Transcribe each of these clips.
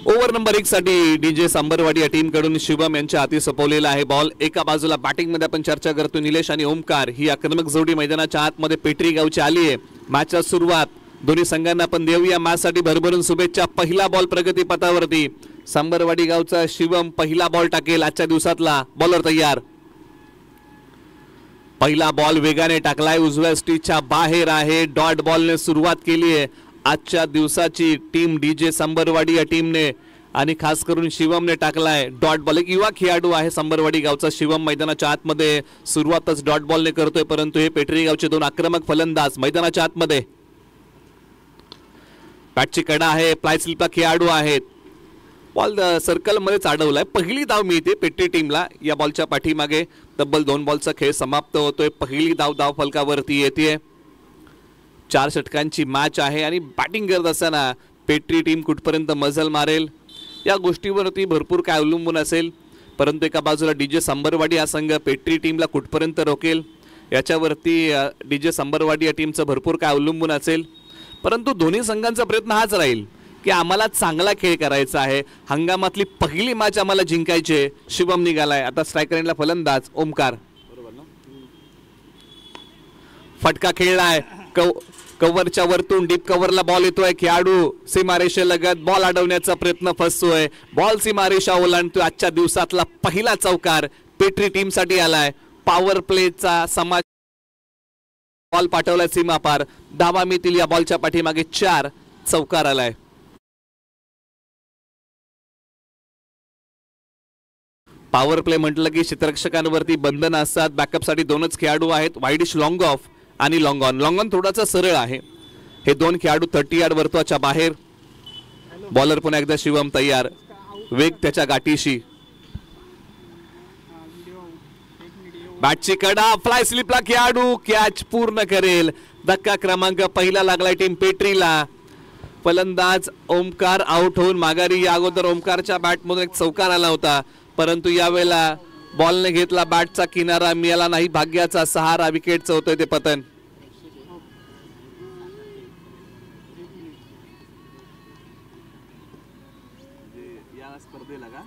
Over number 1 साठी DJ सांबरवाडी या team कडून शिवम यांच्या हाती सोपवलेला आहे बॉल। एका बाजूला बॅटिंग मध्ये आपण चर्चा करतो निलेश आणि ओमकार, ही आक्रमक जोडी मैदानाच्या आतमध्ये पेटरी गावची आली आहे। मॅचची सुरुवात दोन्ही संघांना आपण देऊया मॅचसाठी भरभरून शुभेच्छा। पहिला बॉल प्रगती पथावरती सांबरवाडी गावचा शिवम पहिला बॉल टाकेल आजच्या दिवसातला। बॉलर तयार, पहिला बॉल वेगाने टाकलाय, उजव्या स्टिचच्या बाहेर आहे। डॉट बॉलने सुरुवात केली आहे आजच्या दिवसाची टीम डीजे सांबरवाडी या टीमने, आणि खास करून शिवमने टाकलाय डॉट बॉल। एक युवा खेळाडू आहे सांबरवाडी गावचा शिवम, मैदानाच्या आतमध्ये सुरुवातच डॉट बॉलने करतोय, परंतु हे पेटरी गावचे दोन आक्रमक फलंदाज मैदानाच्या आतमध्ये। बॅटची कडा आहे, फ्लाय स्लिपला खेळाडू आहेत, बॉल सर्कल मध्ये अडवलाय। पहिली धाव मिळते पेटरी टीमला या बॉलच्या पाठीमागे। तब्बल 2 बॉलचा खेळ समाप्त होतोय, पहिली धाव फलकावरती येते। 4 षटकांची मॅच आहे आणि बॅटिंग करत असताना पेटरी टीम कुठपर्यंत मजल मारेल या गोष्टीवरती भरपूर काय अवलंबून असेल, परंतु एका बाजूला डीजे सांबरवाडी हा संघ पेटरी टीमला कुठपर्यंत रोकेल याच्यावरती डीजे सांबरवाडी या टीमचं भरपूर काय अवलंबून असेल। परंतु दोन्ही संघांचा प्रयत्न हाच राहील की आम्हाला चांगला खेळ करायचा आहे, हंगामातली पहिली मॅच आम्हाला जिंकायची आहे। शिवम निघालाय आता स्ट्रायकर एंडला फलंदाज ओमकार, फटका खेळलाय, कव्हरच्या वरतून डीप कव्हरला बॉल येतोय, खेळाडू सीमारेषेलगत बॉल अडवण्याचा प्रयत्न फसतोय, बॉल सीमारेषा ओलांडतोय। आजच्या दिवसातला पहिला चौकार पेटरी टीम साठी आलाय। पॉवर प्लेचा समाज बॉल पाठवलाय सीमापार, धावा मिळतील या बॉलच्या पाठीमागे 4 चौकार आलाय। पॉवर प्ले म्हटलं की क्षेत्ररक्षकांवरती बंधन असतात, बॅकअप साठी 2च खेळाडू आहेत, वाईडिश लॉंग ऑफ आणि लॉंग ऑन। लॉंग ऑन थोडासा सरळ आहे, हे 2 खेळाडू 30 यार्ड वर्तुळाच्या बाहेर। बॉलर पुन्हा एकदा शिवम तयार, वेग त्याच्या गाठीशी, बॅटची कडा, फ्लाय स्लिपला खेळाडू कॅच पूर्ण करेल। धक्का क्रमांक पहिला लागलाय टीम पेटरीला। फलंदाज ओमकार आउट होऊन माघारी। या अगोदर ओमकारच्या बॅटमधून एक चौकार आला होता, परंतु यावेळेला बॉलने घेतला बॅटचा किनारा, मिळाला नाही भाग्याचा सहारा, विकेटचं होतंय ते पतन। या स्पर्धेला का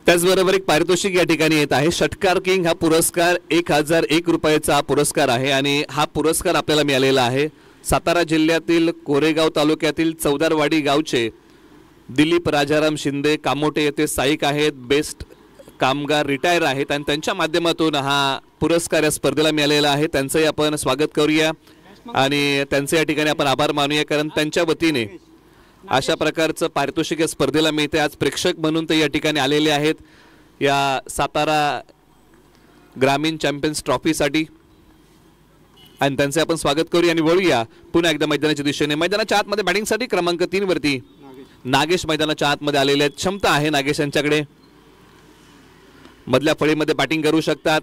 त्याचबरोबर एक पारितोषिक या ठिकाणी येत आहे। षटकार किंग हा पुरस्कार 1001 रुपयाचा पुरस्कार आहे आणि हा पुरस्कार आपल्याला मिळालेला आहे सातारा जिल्ह्यातील कोरेगाव तालुक्यातील चौदारवाडी गावचे दिलीप राजाराम शिंदे कामोटे येथे सहाय्यक आहेत, बेस्ट कामगार रिटायर आहेत आणि त्यांच्या माध्यमातून हा पुरस्कार या स्पर्धेला मिळालेला आहे। त्यांचंही आपण स्वागत करूया आणि त्यांचे या ठिकाणी आपण आभार मानूया, कारण त्यांच्या वतीने अशा प्रकारचं पारितोषिक स्पर्धेला मिळते। आज प्रेक्षक म्हणून ते या ठिकाणी आलेले आहेत या सातारा ग्रामीण चॅम्पियन्स ट्रॉफीसाठी आणि त्यांचे आपण स्वागत करूया आणि वळूया पुन्हा एकदा मैदानाच्या दिशेने। मैदानाच्या आतमध्ये बॅटिंगसाठी क्रमांक 3 वरती नागेश मैदानाच्या आतमध्ये आलेले आहेत। क्षमता आहे नागेश यांच्याकडे, मधल्या फळीमध्ये बॅटिंग करू शकतात।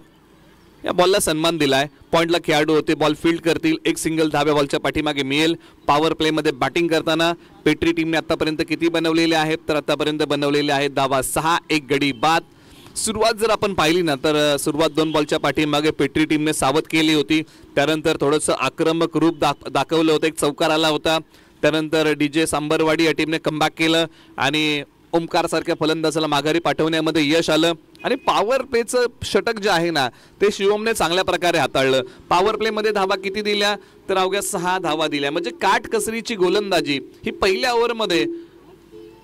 या बॉलला सन्मान दिलाय, पॉइंटला खेळाडू होते, बॉल फील्ड करतील, एक सिंगल धाव्या बॉलच्या पाठीमागे मिळेल। पॉवर प्ले मध्ये बॅटिंग करताना पेटरी टीमने आतापर्यंत किती बनवलेले आहेत तर आतापर्यंत बनवलेले आहेत धावा 6, 1 गडी बाद। सुरुवात जर आपण पाहिली ना तर सुरुवात 2 बॉलच्या पाठीमागे पेटरी टीमने सावध केली होती, त्यानंतर थोडंसं आक्रमक रूप दाखवलं होतं, एक चौकार आला होता, त्यानंतर डीजे सांबरवाडी या टीमने कमबॅक केलं आणि ओमकार सारख्या फलंदाजाला माघारी पाठवण्यामध्ये यश आलं आणि पॉवर प्लेचं षटक जे आहे ना ते शिवमने चांगल्या प्रकारे हाताळलं। पॉवर प्ले मध्ये धावा किती दिल्या तर अवघ्या 6 धावा दिल्या, म्हणजे काटकसरीची गोलंदाजी ही पहिल्या ओव्हरमध्ये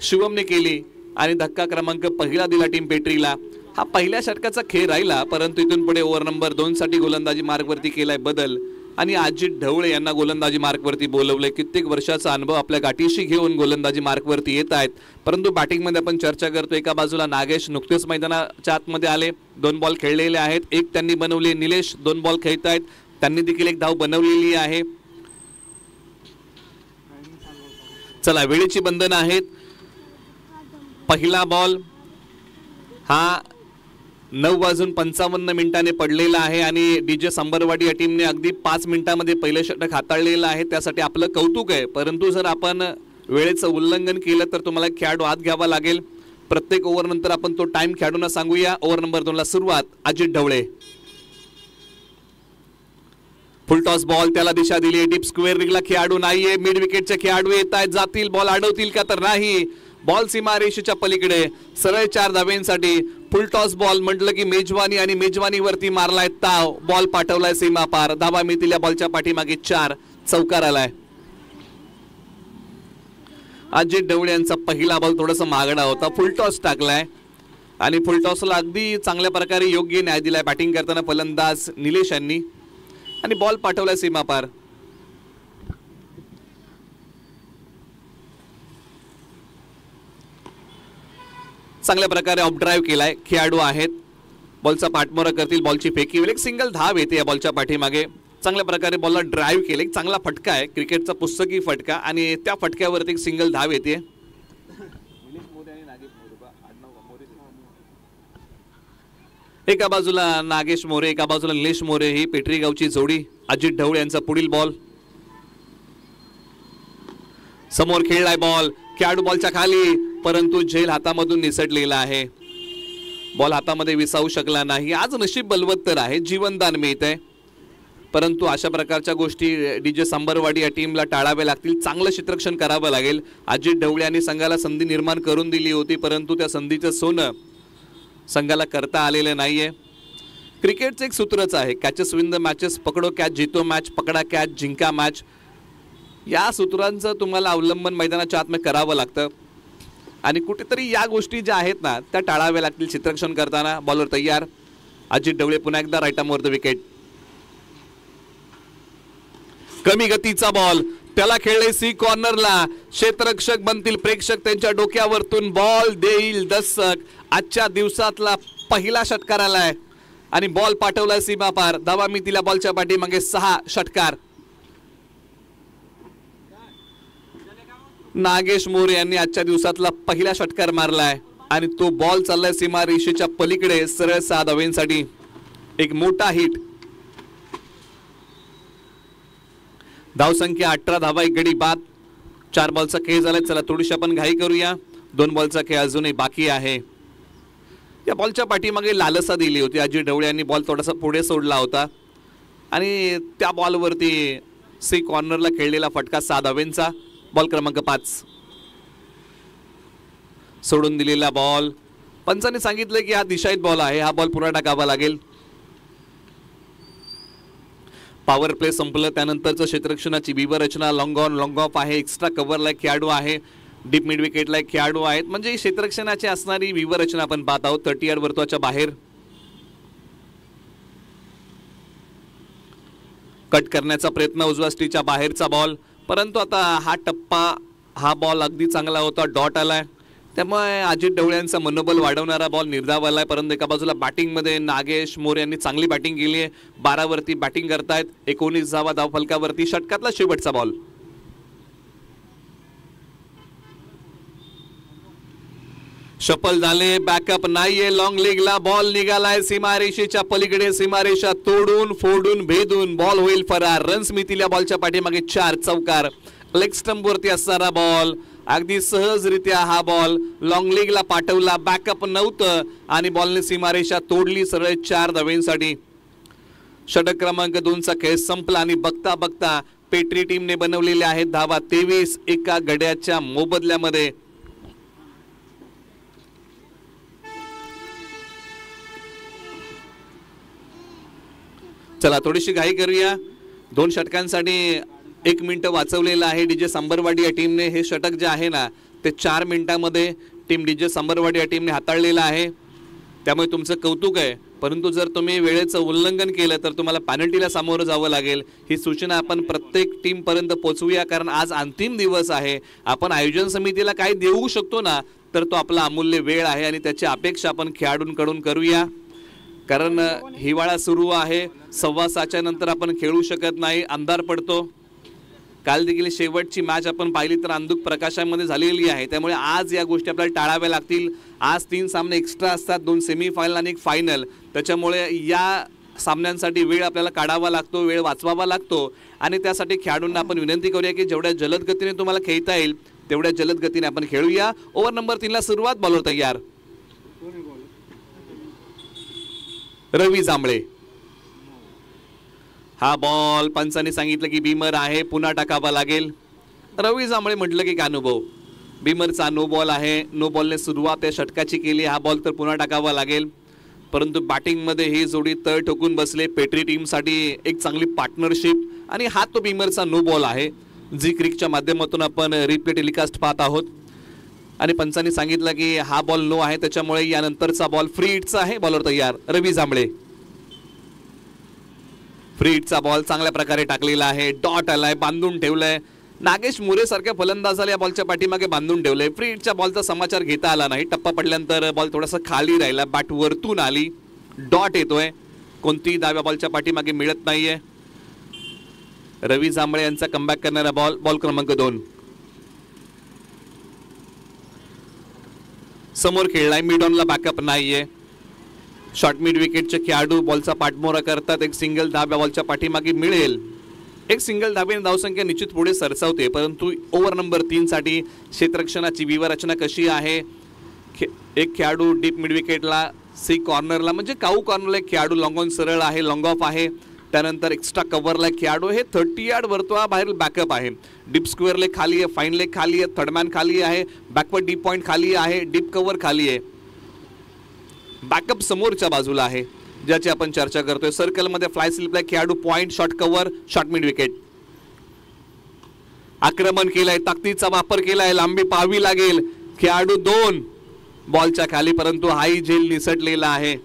शिवमने केली आणि धक्का क्रमांक पहिला दिला टीम पेटरीला। हा पहिल्या षटकाचा खेळ राहिला, परंतु इथून पुढे ओव्हर नंबर 2 साठी गोलंदाजी मार्गवरती केलाय बदल आणि अजित ढवळे यांना गोलंदाजी मार्कवरती बोलवलंय। कित्येक वर्षाचा अनुभव आपल्या गाठीशी घेऊन गोलंदाजी मार्कवरती येत आहेत, परंतु बॅटिंग मध्ये आपण चर्चा करतो। एका बाजूला नागेश नुकतेच मैदानाच्या आतमध्ये आले, 2 बॉल खेळलेले आहेत, एक त्यांनी बनवले। निलेश 2 बॉल खेळत आहेत, त्यांनी देखील एक धाव बनवलेली आहे। चला वेळेची बंधनं आहेत। पहिला बॉल हा 9:55 पडलेला आहे आणि डीजे सांबरवाडी या टीमने अगदी 5 मिनिटांमध्ये पहिलं षटक हाताळलेलं आहे, त्यासाठी आपलं कौतुक आहे। परंतु जर आपण वेळेचं उल्लंघन केलं तर तुम्हाला खेळाडू आत घ्यावा लागेल। प्रत्येक ओव्हर नंतर आपण तो टाइम खेळाडूंना सांगूया. ओव्हर नंबर 2 ला सुरुवात. Ajit Dhawale full toss ball, त्याला दिशा दिली. डीप स्क्वेअर रिगला खेळाडू नाहीये. मिड विकेटचे खेळाडू येत आहेत, जातील, बॉल अडवतील का तर नाही. बॉल सीमारेषेच्या पलीकडे, सरळ 4 धाब्यांसाठी. फुल टॉस बॉल म्हटलं की मेजवानी आणि मेजवानीवरती मारलाय ताव. बॉल पाठवलाय सीमा पार. धाबा मिळतील या बॉलच्या पाठीमागे 4. चौकार आलाय. अजित ढवळे यांचा पहिला बॉल थोडासा महागडा होता. फुल टॉस टाकलाय आणि फुल टॉसला अगदी चांगल्या प्रकारे योग्य न्याय दिलाय बॅटिंग करताना फलंदाज निलेश यांनी आणि बॉल पाठवलाय सीमा पार. चांगल्या प्रकारे ऑफ ड्राईव्ह केलाय. खेळाडू आहेत, बॉलचा पाठमोरा करतील. बॉलची फेकी होईल. एक सिंगल धाव येते या बॉलच्या पाठीमागे. चांगल्या प्रकारे बॉलला ड्राईव्ह केले. एक चांगला फटका आहे, क्रिकेटचा पुस्तकी फटका, आणि त्या फटक्यावरती एक सिंगल धाव येते. एका बाजूला नागेश मोरे, एका बाजूला निलेश मोरे, ही पेटरी गावची जोडी. अजित ढवळे यांचा पुढील बॉल. समोर खेळलाय बॉल. खेळाडू बॉलच्या खाली, परंतु झेल हातामधून निसटलेला आहे. बॉल हातामध्ये विसावू शकला नाही. आज नशीब बलवत्तर आहे, जीवनदान मिळत आहे, परंतु अशा प्रकारच्या गोष्टी डीजे सांबरवाडी या टीमला टाळाव्या लागतील. चांगलं क्षेत्ररक्षण करावं लागेल. अजित ढवळे यांनी संघाला संधी निर्माण करून दिली होती, परंतु त्या संधीचं सोनं संघाला करता आलेलं नाहीये. क्रिकेटचं एक सूत्रच आहे, कॅचेस विन द मॅचेस, पकडो कॅच जितो मॅच, पकडा कॅच जिंका मॅच. या सूत्रांचं तुम्हाला अवलंबन मैदानाच्या आतमध्ये करावं लागतं आणि कुठेतरी या गोष्टी ज्या आहेत ना त्या टाळाव्या लागतील क्षेत्ररक्षण करताना. बॉलर तयार. अजित ढवळे पुन्हा एकदा right arm over the wicket. कमी गतीचा बॉल, त्याला खेळले सी कॉर्नरला. क्षेत्ररक्षक बनतील प्रेक्षक, त्यांच्या डोक्यावरतून बॉल देईल दस्तक. आजच्या दिवसातला पहिला षटकार आलाय आणि बॉल पाठवलाय सीमा पार. धावा मिळतील बॉलच्या पाठीमागे 6. षटकार. नागेश मोरे यांनी आजच्या दिवसातला पहिला षटकार मारलाय आणि तो बॉल चाललाय सीमा रेषेच्या पलीकडे सरळ 6 धावांसाठी. एक मोठा हिट. धावसंख्या 18 धावा, 1 गडी बाद. 4 बॉलचा खेळ झालाय. चला थोडीशी आपण घाई करूया. 2 बॉलचा खेळ अजूनही बाकी आहे. या बॉलच्या पाठीमागे लालसा दिली होती. अजित ढवळे यांनी बॉल थोडासा पुढे सोडला होता आणि त्या बॉलवरती सी कॉर्नरला खेळलेला फटका 6 धावांचा. बॉल क्रमांक 5. सोडून दिलेला बॉल. पंचाने सांगितलं की हा दिशाहीत बॉल आहे, हा बॉल पुन्हा टाकावा लागेल. पॉवर प्ले संपलं त्यानंतरचं क्षेत्ररक्षणाची व्यूहरचना लॉंग ऑन लॉंग ऑफ आहे. एक्स्ट्रा कव्हरला एक खेळाडू आहे, डीप मिड विकेटला एक खेळाडू आहेत. म्हणजे क्षेत्ररक्षणाची असणारी व्यूहरचना आपण पाहत आहोत. 30 यार्ड वर्तुळाच्या बाहेर. कट करण्याचा प्रयत्न, उजव्या स्टीच्या बाहेरचा बॉल, परंतु आता हा टप्पा, हा बॉल अगदी चांगला होता. डॉट आलाय, त्यामुळे अजित ढवळे यांचा मनोबल वाढवणारा बॉल निर्धाव आलाय. परंतु एका बाजूला बॅटिंगमध्ये नागेश मोरे यांनी चांगली बॅटिंग केली आहे. 12 वरती बॅटिंग करतायत. 19 धावा धावफलकावरती. षटकातला शेवटचा बॉल. शफल झाले, बॅकअप नाहीये. लॉंग लेगला बॉल निघालाय सीमारेषेच्या पलीकडे. सीमारेषा तोडून फोडून भेदून बॉल होईल फरार. रन्स मिळतील या बॉलच्या पाठीमागे 4. चौकार. लेग स्टंप वरती असणारा बॉल. अगदी सहजरित्या हा बॉल लॉंग लेगला पाठवला. बॅकअप नव्हतं आणि बॉलने सीमारेषा तोडली. सरळ 4 धावांसाठी. षटक क्रमांक 2चा खेळ संपला आणि बघता बघता पेटरी टीमने बनवलेल्या आहेत धावा 23 एका गड्याच्या मोबदल्यामध्ये. चला थोडीशी घाई करूया. 2 षटकांसाठी 1 मिनिट वाचवलेलं आहे डीजे सांबरवाडी या टीमने. हे षटक जे आहे ना ते 4 मिनिटांमध्ये टीम डीजे सांबरवाडी या टीमने हाताळलेलं आहे, त्यामुळे तुमचं कौतुक आहे. परंतु जर तुम्ही वेळेचं उल्लंघन केलं तर तुम्हाला पेनल्टीला सामोरं जावं लागेल. ही सूचना आपण प्रत्येक टीम पर्यंत पोहोचवूया, कारण आज अंतिम दिवस आहे. आपण आयोजन समितीला काय देऊ शकतो ना, तर तो आपला अमूल्य वेळ आहे आणि त्याची अपेक्षा आपण खेळाडूंकडून करूया. कारण हिवाळा सुरू आहे. 6:15च्या नंतर आपण खेळू शकत नाही, अंधार पडतो. काल देखील शेवटची मॅच आपण पाहिली तर अंधुक प्रकाशामध्ये झालेली आहे, त्यामुळे आज या गोष्टी आपल्याला टाळाव्या लागतील. आज 3 सामने एक्स्ट्रा असतात, 2 सेमीफायनल आणि 1 फायनल. त्याच्यामुळे या सामन्यांसाठी वेळ आपल्याला काढावा लागतो, वेळ वाचवावा लागतो आणि त्यासाठी खेळाडूंना आपण विनंती करूया की जेवढ्या जलद गतीने तुम्हाला खेळता येईल तेवढ्या जलद गतीने आपण खेळूया. ओव्हर नंबर 3 ला सुरुवात. बॉलर तयार. रवी जांभळे. हा बॉल पंचाने सांगितलं की बीमर आहे, पुन्हा टाकावा लागेल. रवी जांभळे म्हटलं की काय अनुभव. बीमरचा नो बॉल आहे. नो बॉलने सुरुवात या षटकाची केली. हा बॉल तर पुन्हा टाकावा लागेल. परंतु बॅटिंगमध्ये ही जोडी तळ ठोकून बसले. पेट्री टीमसाठी एक चांगली पार्टनरशिप आणि हा तो बीमरचा नो बॉल आहे. जी क्रिकच्या माध्यमातून आपण रिप्ले टेलिकास्ट पाहत आहोत आणि पंचांनी सांगितलं की हा बॉल नो आहे, त्याच्यामुळे यानंतरचा बॉल फ्री हिटचा आहे. बॉलर तयार. रवी जांभळे. फ्री हिटचा बॉल चांगल्या प्रकारे टाकलेला आहे. डॉट आलाय, बांधून ठेवलाय. नागेश मोरे सारख्या फलंदाजाला या बॉलच्या पाठीमागे बांधून ठेवलंय. फ्री हिटच्या बॉलचा समाचार घेता आला नाही. टप्पा पडल्यानंतर बॉल थोडासा खाली राहिला. बॅट वरतून आली. डॉट येतोय. कोणतीही डाव्या बॉलच्या पाठीमागे मिळत नाहीये. रवी जांभळे यांचा कमबॅक करणारा बॉल. बॉल क्रमांक 2 समोर खेळलाय. मिड ऑनला बॅकअप नाहीये. शॉर्ट मिड विकेटचे खेळाडू बॉलचा पाठमोरा करतात. एक सिंगल धाब या बॉलच्या पाठीमागे मिळेल. एक सिंगल धाबेने धावसंख्या निश्चित पुढे सरसावते. परंतु ओव्हर नंबर 3 साठी क्षेत्ररक्षणाची व्यूहरचना कशी आहे. एक खेळाडू डीप मिड विकेटला, सी कॉर्नरला म्हणजे काऊ कॉर्नरला एक खेळाडू लॉंग ऑन सरळ आहे, लॉंग ऑफ आहे. त्यानंतर एक्स्ट्रा कव्हरला खेळाडू. हे 30 यार्ड वर्तुळाबाहेर बॅकअप आहे. डीप स्क्वेअर लेग खाली आहे, फाईन लेग खाली आहे, थर्डमॅन खाली आहे, बॅकवर्ड डीप पॉईंट खाली आहे, डीप कव्हर खाली आहे. बॅकअप समोरच्या बाजूला आहे ज्याची आपण चर्चा करतोय. सर्कलमध्ये फ्लाय स्लिपला खेळाडू, point, short cover, short mid wicket. आक्रमण केलंय, ताकदीचा वापर केलाय, लांबी पाहावी लागेल. खेळाडू 2 बॉलच्या खाली, परंतु हाई झेल निसटलेला आहे.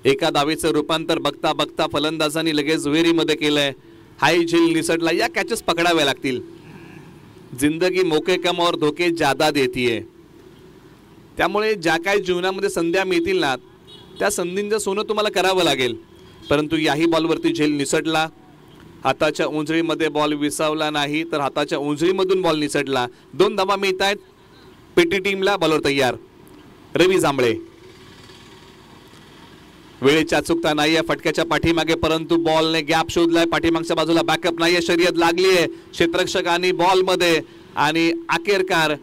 एका धावेचं रूपांतर बघता बघता फलंदाजांनी लगेच वेरीमध्ये केलंय. हाई झेल निसटला. या कॅचेस पकडाव्या लागतील. जिंदगी मोके कम और धोके ज्यादा देतीये. त्यामुळे ज्या काही जीवनामध्ये संध्या मिळतील ना, त्या संधींचं सोनं तुम्हाला करावं लागेल. परंतु याही बॉलवरती झेल निसटला. हाताच्या उंजळीमध्ये बॉल विसावला नाही, तर हाताच्या उंजळीमधून बॉल निसटला. 2 धावा मिळत आहेत पेटी टीमला. बॉलर तयार. रवी जांभळे. वेळेची अचूकता नाहीये फटक्याच्या पाठीमागे, परंतु बॉलने गॅप शोधलाय. पाठीमागच्या बाजूला बॅकअप नाहीये. शर्यत लागली आहे क्षेत्ररक्षकांनी बॉलमध्ये आणि अखेरकार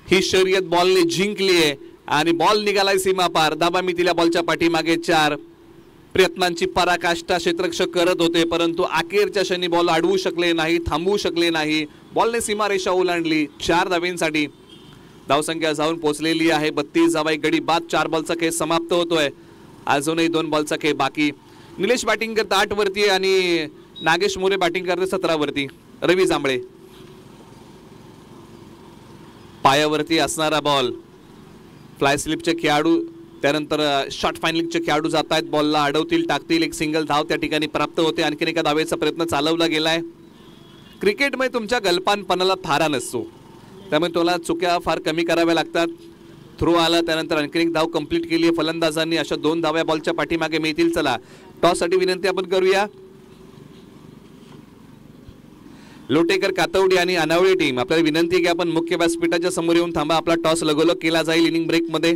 ही शर्यत बॉलने जिंकली आहे आणि बॉल निघालाय सीमा पार. धाबा मितीला बॉलच्या पाठीमागे 4. प्रयत्नांची पराकाष्ठा क्षेत्ररक्षक करत होते, परंतु अखेरच्या क्षणी बॉल अडवू शकले नाही, थांबवू शकले नाही. बॉलने सीमारेषा ओलांडली. 4 धावेंसाठी धावसंख्या जाऊन पोहोचलेली आहे 32 धावा. एक गडी बाद. 4 बॉलचा खेळ समाप्त होतोय. अजूनही 2 बॉलचा खेळ बाकी. निलेश बॅटिंग करता 8 वरती आणि नागेश मोरे बॅटिंग करते 17 वरती. रवी जांभळे. पायावरती असणारा बॉल. फ्लाय स्लिपचे खेळाडू, त्यानंतर शॉर्ट फायनलिंगचे खेळाडू जात आहेत. बॉलला अडवतील, टाकतील. एक सिंगल धाव त्या ठिकाणी प्राप्त होते. आणखीन एका धावेचा प्रयत्न चालवला गेलाय. क्रिकेटमध्ये तुमच्या गलपानपणाला थारा नसतो, त्यामुळे तुला चुक्या फार कमी कराव्या लागतात. थ्रो आला, त्यानंतर आणखीन एक धाव कंप्लीट केली आहे फलंदाजांनी. अशा 2 धाव्या बॉलच्या पाठीमागे मिळतील. चला टॉससाठी विनंती आपण करूया. लोटेकर, कातवडी आणि अनावळी टीम, आपल्याला विनंती आहे की आपण मुख्य व्यासपीठाच्या समोर येऊन थांबा. आपला टॉस लगोलग केला जाईल इनिंग ब्रेकमध्ये.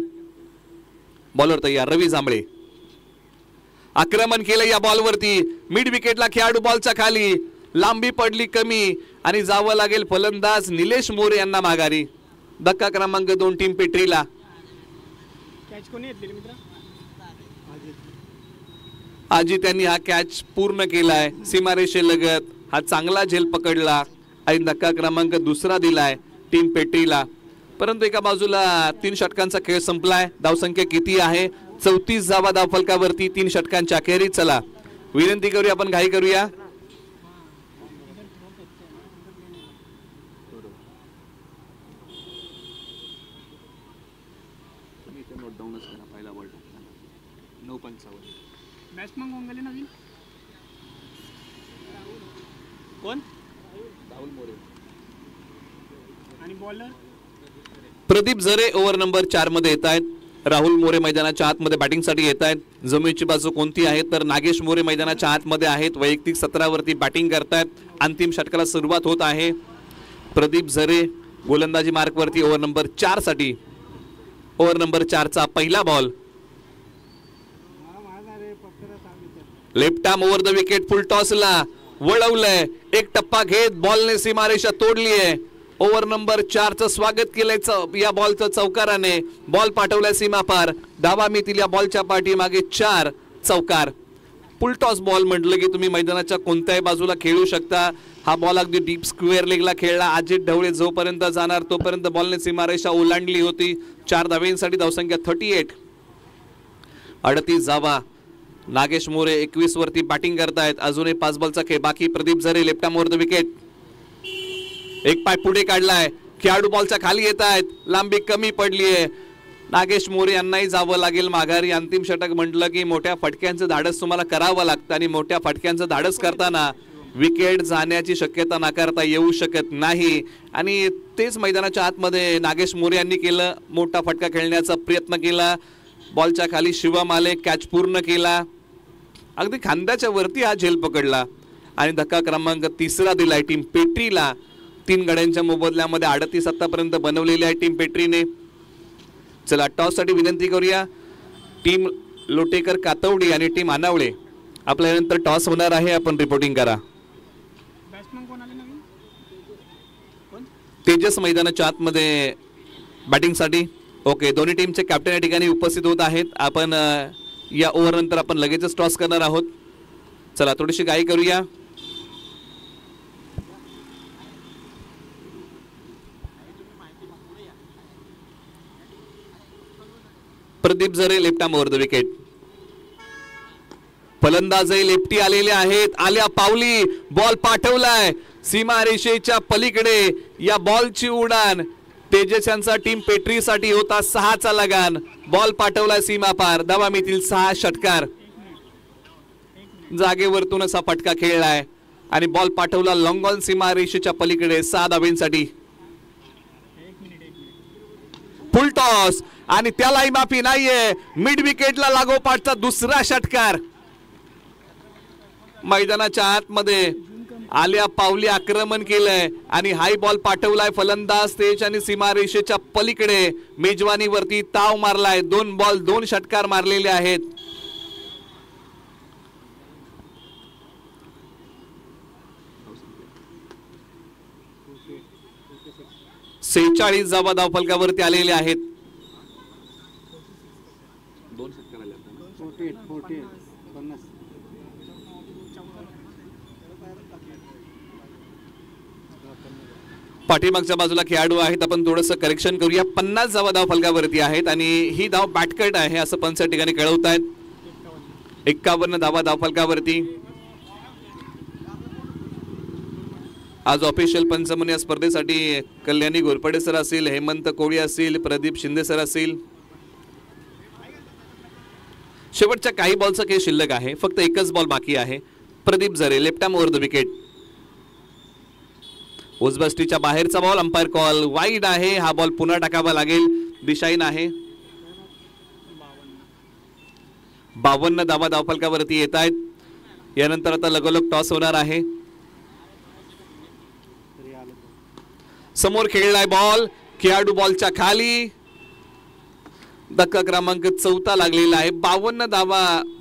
बॉलर तयार. रवी जांभळे. आक्रमण केलं या बॉलवरती. मिड विकेटला खेळाडू बॉलच्या खाली. लांबी पडली कमी आणि जावं लागेल फलंदाज निलेश मोरे यांना माघारी. धक्का क्रमांक 2 टीम पेट्रीला. आजी त्यांनी हा कॅच पूर्ण केलाय सीमारेषेलगत. हा चांगला झेल पकडला आणि धक्का क्रमांक 2 दिलाय टीम पेट्रीला. परंतु एका बाजूला 3 षटकांचा खेळ संपलाय. धावसंख्या किती आहे? 34 धावा धावफलकावरती 3 षटकांच्या अखेरीस. चला विनंती करूया, आपण घाई करूया. कोण? राहुल मोरे आणि बॉलर प्रदीप झरे ओव्हर नंबर 4 मध्ये येत आहेत. राहुल मोरे मैदानाच्या आतमध्ये बॅटिंगसाठी येत आहेत. जमिनीची बाजू कोणती आहे तर नागेश मोरे मैदानाच्या आतमध्ये आहेत. वैयक्तिक 17 वरती बॅटिंग करतायत. अंतिम षटकाला सुरुवात होत आहे. प्रदीप झरे गोलंदाजी मार्क वरती ओव्हर नंबर 4 साठी. ओव्हर नंबर 4 चा पहिला ball. Left arm over the wicket. Full टॉसला वळवलंय, एक टप्पा घेत बॉलने सीमारेषा तोडली आहे. ओव्हर नंबर 4चं स्वागत केलंय या बॉलचं चौकाराने. बॉल पाठवलाय सीमा पार. धावा मिळतील या बॉलच्या पाठीमागे 4. चौकार. फुलटॉस बॉल म्हटलं की तुम्ही मैदानाच्या कोणत्याही बाजूला खेळू शकता. हा बॉल अगदी डीप स्क्वेअर लेगला खेळला. अजित ढवळे जोपर्यंत जाणार तोपर्यंत बॉलने सीमारेषा ओलांडली होती. 4 धावेंसाठी धावसंख्या 38. 38 धावा. नागेश मोरे 21 वरती बॅटिंग करतायत. अजूनही 5 बॉलचा खेळ बाकी. Pradeep Zare left arm over the wicket. एक पाय पुढे काढलाय. खेळाडू बॉलच्या खाली येत आहेत. लांबी कमी पडली आहे. नागेश मोरे यांनाही जावं लागेल माघारी. अंतिम षटक म्हटलं की मोठ्या फटक्यांचं धाडस तुम्हाला करावं लागतं आणि मोठ्या फटक्यांचं धाडस करताना विकेट जाण्याची शक्यता नाकारता येऊ शकत नाही. आणि तेच मैदानाच्या आतमध्ये नागेश मोरे यांनी केलं. मोठा फटका खेळण्याचा प्रयत्न केला. बॉलच्या खाली शिवम आले. कॅच पूर्ण केला. अगदी खांद्याच्या वरती हा झेल पकडला आणि धक्का क्रमांक 3 दिलाय टीम पेट्रीला. 3 गड्यांच्या मोबदल्यामध्ये 38 आतापर्यंत बनवलेली आहे टीम पेट्रीने. चला टॉस साठी विनंती करूया. टीम लोटेकर कातवडी आणि टीम अनावळे. आपल्यानंतर टॉस होणार आहे. आपण रिपोर्टिंग करा. तेजस मैदानाच्या आतमध्ये बॅटिंगसाठी. ओके, दोन्ही टीमचे कॅप्टन या ठिकाणी उपस्थित होत आहेत. आपण या ओव्हर नंतर आपण लगेचच टॉस करणार आहोत. चला थोडीशी घाई करूया. Pradeep Zare left arm over the wicket. फलंदाजही लेफ्टी आलेले आहेत. आल्या पावली बॉल पाठवलाय सीमारेषेच्या पलीकडे. या बॉलची उडान तेजस यांचा टीम पेट्रीसाठी होता. 6चा लगान. बॉल पाठवलाय सीमा पार. धावा मिळतील 6. षटकार. जागेवरतून असा फटका खेळलाय आणि बॉल पाठवला लॉंग ऑन सीमारेषेच्या पलीकडे. 6 धावेंसाठी. फुल टॉस आणि त्यालाही माफी नाहीये. मिड विकेटला लागोपाठचा दुसरा षटकार. मैदानाच्या आतमध्ये आल्या पावली आक्रमण केलंय आणि हाय बॉल पाठवलाय फलंदाज तेज आणि सीमारेषेच्या पलीकडे. मेजवानीवरती ताव मारलाय. 2 बॉल 2 षटकार मारलेले आहेत. सेहेचाळीस धावा धावफलकावरती आलेले आहेत. 2 षटकार आले. पाठीमागच्या बाजूला खेळाडू आहेत. आपण थोडंसं करेक्शन करूया. 50 धावा धाव फलकावरती आहेत आणि ही धाव बॅटकट आहे असं पंच या ठिकाणी कळवत आहेत. 51 धावा धाव फलकावरती. आज ऑफिशियल पंच म्हणून या स्पर्धेसाठी कल्याणी घोरपडे सर असतील, हेमंत कोळी असतील, प्रदीप शिंदे सर असतील. शेवटच्या काही बॉलचा खेळ शिल्लक आहे. फक्त एकच बॉल बाकी आहे. Pradeep Zare left arm over the wicket. उजबस्टीच्या बाहेरचा बॉल. अंपायर कॉल वाईड आहे. हा बॉल पुन्हा टाकावा लागेल. दिशाहीन आहे. 52 धावा धावफलकावरती येत आहेत. यानंतर आता लगोलग टॉस होणार आहे. समोर खेळलाय बॉल. खेळाडू बॉलच्या खाली. धक्का क्रमांक 4 लागलेला आहे. 52 धावा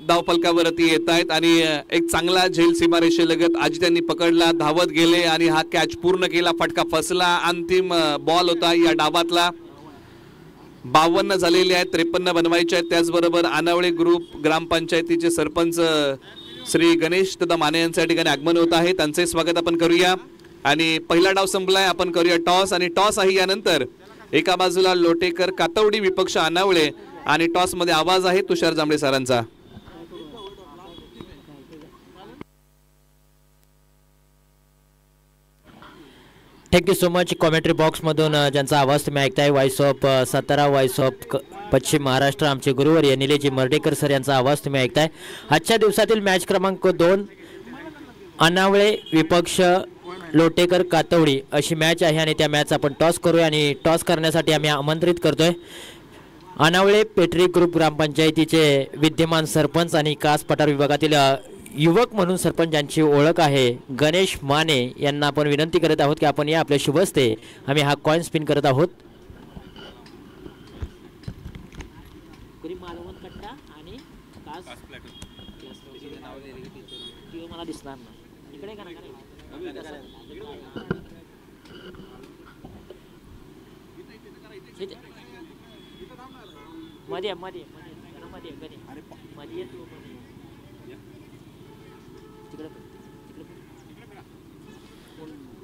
धावफलकावरती येत आहेत आणि एक चांगला झेल सीमारेषेलगत अजित यांनी पकडला. धावत गेले आणि हा कॅच पूर्ण केला. फटका फसला. अंतिम बॉल होता या डावातला. 52 झालेले आहेत. 53 बनवायचे आहेत. त्याचबरोबर अनावळे ग्रुप ग्रामपंचायतीचे सरपंच श्री गणेश तथा माने यांच्या ठिकाणी आगमन होत आहे. त्यांचे स्वागत आपण करूया. आणि पहिला डाव संपलाय. आपण करूया टॉस आणि टॉस आहे यानंतर. एका बाजूला लोटेकर कातवडी विपक्ष अनावळे आणि टॉस मध्ये आवाज आहे तुषार जांभळे सरांचा. Thank you so much. Commentary box मधून ज्यांचा आवाज तुम्ही ऐकताय voice of Satara, voice of पश्चिम महाराष्ट्र आमचे गुरुवर्य निलेजी मर्डेकर सर यांचा आवाज तुम्ही ऐकताय. आजच्या दिवसातील मॅच क्रमांक 2 अनावळे विपक्ष लोटेकर कातवडी अशी मॅच आहे आणि त्या मॅच आपण टॉस करूया. आणि टॉस करण्यासाठी आम्ही आमंत्रित करतोय अनावळे पेट्री ग्रुप ग्रामपंचायतीचे विद्यमान सरपंच आणि कास पठार विभागातील युवक म्हणून सरपंच ज्यांची ओळख आहे गणेश माने यांना आपण विनंती करत आहोत की आपण या आपल्या शुभ हस्ते आम्ही हा कॉइन स्पिन करत आहोत. मला दिसणार नाही.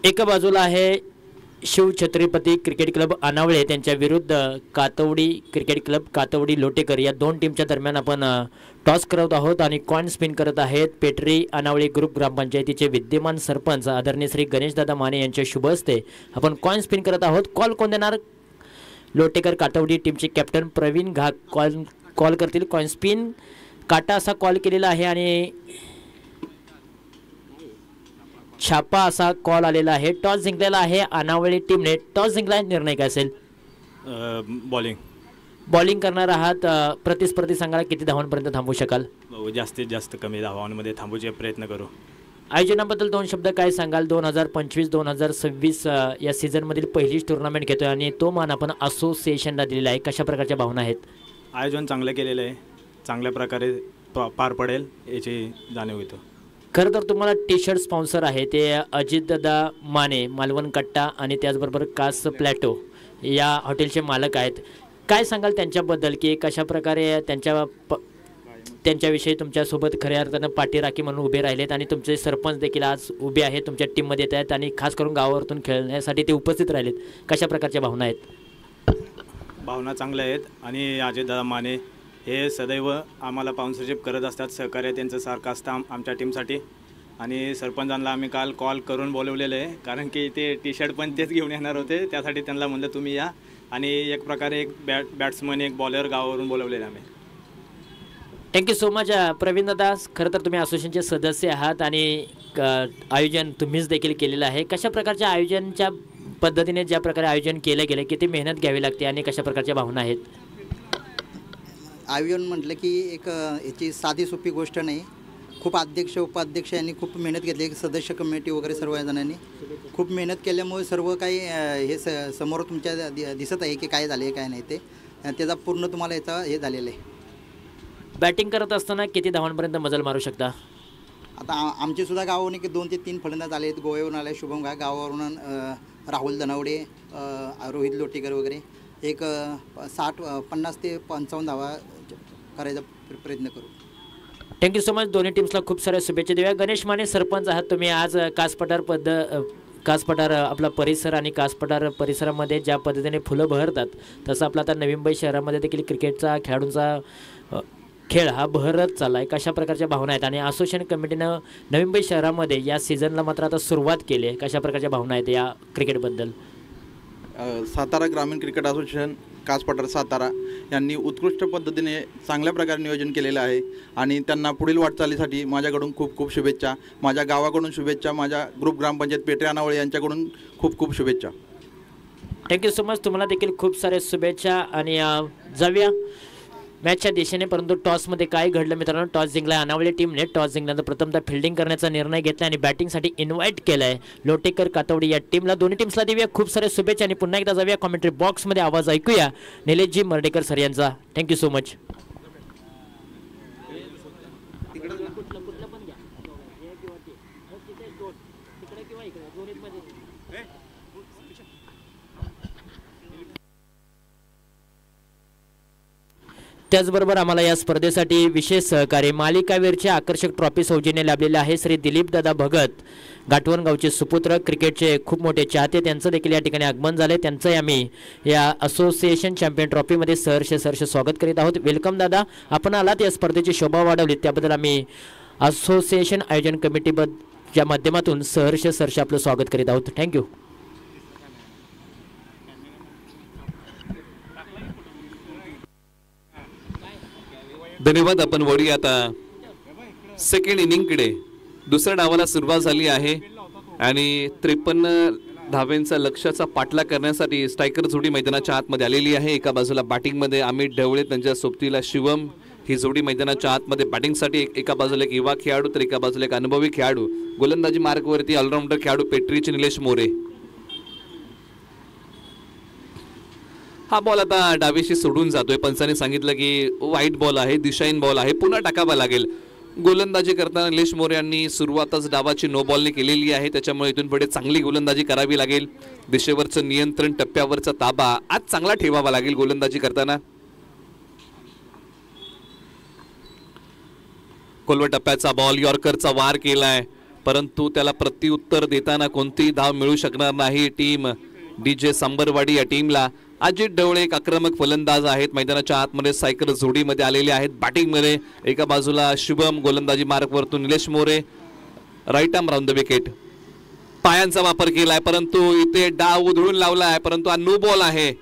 एका बाजूला आहे शिव छत्रपती क्रिकेट क्लब अनावळे त्यांच्या विरुद्ध कातवडी क्रिकेट क्लब कातवडी लोटेकर या दोन टीमच्या दरम्यान आपण टॉस करत आहोत आणि कॉइन स्पिन करत आहेत पेटरी अनावळे ग्रुप ग्रामपंचायतीचे विद्यमान सरपंच आदरणीय श्री गणेशदादा माने यांच्या शुभ हस्ते आपण कॉइन स्पिन करत आहोत. कॉल कोण देणार? लोटेकर कातवडी टीमचे कॅप्टन प्रवीण घाग कॉल करतील. कॉइन स्पिन काटा असा कॉल केलेला आहे आणि छापा असा कॉल आलेला आहे. टॉस जिंकलेला आहे अनावळे टीमने. टॉस जिंकला, निर्णय काय असेल? बॉलिंग करणार आहात. प्रतिस्पर्धी संघाला किती धावांपर्यंत थांबवू शकाल? जास्तीत जास्त कमी धावांमध्ये थांबूचे प्रयत्न करू. आयोजनाबद्दल दोन शब्द काय सांगाल? 2025-2026 या सीझनमधील पहिलीच टुर्नामेंट घेतोय आणि तो मान आपण असोसिएशनला दिलेला आहे. कशा प्रकारच्या भावना आहेत? आयोजन चांगलं केलेलं आहे, चांगल्या प्रकारे पार पडेल याची जाणीव होतो. खरं तर तुम्हाला टी शर्ट स्पॉन्सर आहे ते अजितदादा माने मालवण कट्टा आणि त्याचबरोबर कास प्लॅटो या हॉटेलचे मालक आहेत. काय सांगाल त्यांच्याबद्दल की कशा प्रकारे त्यांच्याविषयी तुमच्यासोबत खऱ्या अर्थानं पाठीराखी म्हणून उभे राहिलेत आणि तुमचे सरपंच देखील आज उभे आहेत, तुमच्या टीममध्ये येत आहेत आणि खास करून गावावरतून खेळण्यासाठी ते उपस्थित राहिलेत. कशा प्रकारच्या भावना आहेत? भावना चांगल्या आहेत आणि अजितदादा माने हे सदैव आम्हाला स्पॉन्सरशिप करत असतात. सहकार्य त्यांचं सारखं असतं आमच्या टीमसाठी आणि सरपंचांना आम्ही काल कॉल करून बोलवलेलं आहे कारण की ते टी शर्ट पण तेच घेऊन येणार होते. त्यासाठी त्यांना म्हणलं तुम्ही या आणि एक प्रकारे एक बॅट्समन एक बॉलर गावावरून बोलवलेलं आम्ही. थँक्यू सो मच प्रवीण दादा. खरं तर तुम्ही असोसिएशनचे सदस्य आहात आणि आयोजन तुम्हीच देखील केलेलं आहे. कशा प्रकारच्या आयोजनच्या पद्धतीने ज्या प्रकारे आयोजन केलं गेलं, किती मेहनत घ्यावी लागते आणि कशा प्रकारच्या भावना आहेत? आयोजन म्हटलं की एक याची साधी सोपी गोष्ट नाही. खूप अध्यक्ष उपाध्यक्ष यांनी खूप मेहनत घेतली, सदस्य कमिटी वगैरे सर्व जणांनी खूप मेहनत केल्यामुळे सर्व काही हे समोर तुमच्या दिसत आहे की काय झाले आहे काय नाही ते त्याचा पूर्ण तुम्हाला याचा हे झालेलं आहे. बॅटिंग करत असताना किती धावांपर्यंत मजल मारू शकता? आता आमचे सुद्धा गावावरून की 2 ते 3 फलंदाज आले आहेत. गोव्यावरून आले शुभम घाग, गावावरून राहुल धनावडे, रोहित लोटेकर वगैरे एक 50 ते 55 धावा करायचा प्रयत्न करू. Thank you so much. दोन्ही टीम्सला खूप साऱ्या शुभेच्छा देऊया. गणेश माने सरपंच आहात तुम्ही. आज कासपठार आपला परिसर आणि कासपठार परिसरामध्ये ज्या पद्धतीने फुलं बहरतात तसं आपला आता नवी मुंबई शहरामध्ये देखील क्रिकेटचा खेळाडूंचा खेळ हा बहरत चालला आहे. कशा प्रकारच्या भावना आहेत आणि असोसिएशन कमिटीनं नवी मुंबई शहरामध्ये या सीझनला मात्र आता सुरुवात केली आहे. कशा प्रकारच्या भावना आहेत या क्रिकेटबद्दल? सातारा ग्रामीण क्रिकेट असोसिएशन कासपठार सातारा यांनी उत्कृष्ट पद्धतीने चांगल्या प्रकारे नियोजन केलेलं आहे आणि त्यांना पुढील वाटचालीसाठी माझ्याकडून खूप खूप शुभेच्छा. माझ्या गावाकडून शुभेच्छा, माझ्या ग्रुप ग्रामपंचायत पेटरी अनावळे यांच्याकडून खूप खूप शुभेच्छा. Thank you so much. तुम्हाला देखील खूप साऱ्या शुभेच्छा आणि जाऊया मॅचच्या दिशेने. परंतु टॉसमध्ये काय घडलं मित्रांनो? टॉस जिंकला अनावळे टीमने. टॉस जिंकल्यानंतर प्रथमतः फिल्डिंग करण्याचा निर्णय घेतला आणि बॅटिंगसाठी इन्व्हाइट केलं आहे लोटेकर कातवडी या टीमला. दोन्ही टीम्सला देऊया खूप साऱ्या शुभेच्छा आणि पुन्हा एकदा जाऊया कॉमेंट्री बॉक्समध्ये आवाज ऐकूया निलेशजी मर्डेकर सर यांचा. Thank you so much. त्याचबरोबर आम्हाला या स्पर्धेसाठी विशेष सहकार्य मालिकावीरचे आकर्षक ट्रॉफी सौजन्य लाभलेले आहे श्री दिलीपदादा भगत, घाटवण गावचे सुपुत्र, क्रिकेटचे खूप मोठे चाहते. त्यांचं देखील या ठिकाणी आगमन झालं आहे. त्यांचंही आम्ही या असोसिएशन चॅम्पियन ट्रॉफीमध्ये सहर्ष स्वागत करीत आहोत. वेलकम दादा. आपण आलात, या स्पर्धेची शोभा वाढवली त्याबद्दल आम्ही असोसिएशन आयोजन कमिटीच्या माध्यमातून सहर्ष आपलं स्वागत करीत आहोत. थँक्यू. धन्यवाद. आपण वळूया आता सेकंड इनिंगकडे. दुसऱ्या डावाला सुरुवात झाली आहे आणि 53 धावेंचा लक्ष्याचा पाठलाग करण्यासाठी स्ट्रायकर जोडी मैदानाच्या आतमध्ये आलेली आहे. एका बाजूला बॅटिंगमध्ये अमित ढवळे, त्यांच्या सोबतीला शिवम. ही जोडी मैदानाच्या आतमध्ये बॅटिंगसाठी एका बाजूला एक युवा खेळाडू तर एका बाजूला एक अनुभवी खेळाडू. गोलंदाजी मार्गवरती ऑलराऊंडर खेळाडू पेटरीचे निलेश मोरे. हा बॉल आता डावीशी सोडून जातोय. पंचाने सांगितलं की वाईट बॉल आहे, दिशाहीन बॉल आहे, पुन्हा टाकावा लागेल. गोलंदाजी करताना निलेश मोरे यांनी सुरुवातच डावाची नो बॉलने केलेली आहे, त्याच्यामुळे इथून पुढे चांगली गोलंदाजी करावी लागेल. दिशेवरचं नियंत्रण, टप्प्यावरचा ताबा आज चांगला ठेवावा लागेल गोलंदाजी करताना. खोलवर टप्प्याचा बॉल, यॉर्करचा वार केलाय, परंतु त्याला प्रत्युत्तर देताना कोणतीही धाव मिळू शकणार नाही टीम DJ सांबरवाडी या टीमला. अजित ढवळे एक आक्रमक फलंदाज आहेत, मैदानाच्या आतमध्ये सायकल जोडीमध्ये आलेले आहेत. बॅटिंगमध्ये एका बाजूला शुभम, गोलंदाजी मार्कवरतून Nilesh More, right arm round the wicket. पायांचा वापर केलाय, परंतु इथे डाव उधळून लावलाय, परंतु हा नो बॉल आहे.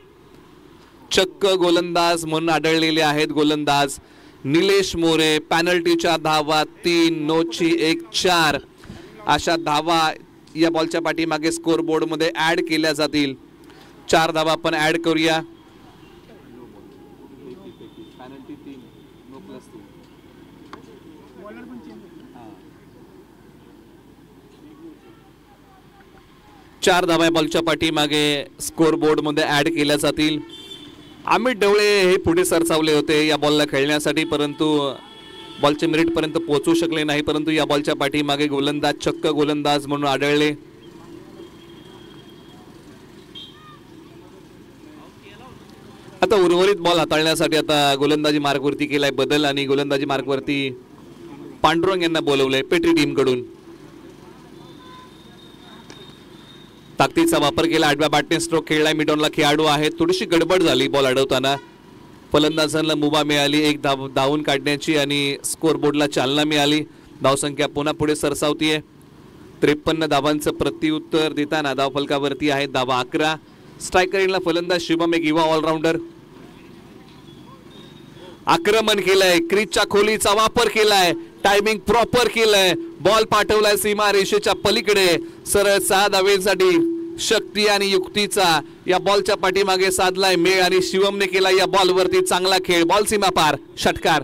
चक्क गोलंदाज म्हणून आढळलेले आहेत गोलंदाज निलेश मोरे. पॅनल्टीच्या धावा 3, नोची 1, 4 अशा धावा या बॉलच्या पाठीमागे स्कोर बोर्ड मध्ये ऍड केल्या जातील. 4 धावा आपण ऍड करूया. चार धावा बॉलच्या पाठीमागे स्कोर बोर्ड मध्ये ऍड केल्या जातील. अमित ढवळे हे पुढे सरसावले होते या बॉलला खेळण्यासाठी, परंतु बॉलच्या मिनिट पर्यंत पोहोचू शकले नाही. परंतु या बॉलच्या पाठीमागे गोलंदाज चक्क गोलंदाज म्हणून आढळले. आता उर्वरित बॉल हाताळण्यासाठी आता गोलंदाजी मार्कवरती केलाय बदल आणि गोलंदाजी मार्कवरती पांडुरंग यांना बोलवलंय पेटरी टीम कडून. ताकदीचा वापर केला, आडव्या बॅटने स्ट्रोक खेळलाय, मिडॉनला खेळाडू आहे. थोडीशी गडबड झाली बॉल अडवताना. फलंदाजांना मुभा मिळाली, एक धावून काढण्याची आणि स्कोर बोर्डला चालना मिळाली. धावसंख्या पुन्हा पुढे सरसावतीये. 53 धावांचं प्रत्युत्तर देताना धावफलकावरती आहे धावा 11. स्ट्रायकरला फलंदाज शुभम, एक युवा ऑलराऊंडर. आक्रमण केलंय, क्रीजच्या खोलीचा वापर केलाय, टायमिंग प्रॉपर केलंय, बॉल पाठवलाय सीमा रेषेच्या पलीकडे. सरळ 6 धावेसाठी शक्ती आणि युक्तीचा या बॉलच्या पाठीमागे साधलाय मेळ आणि शिवमने केला या बॉलवरती चांगला खेळ. बॉल सीमा पार, षटकार.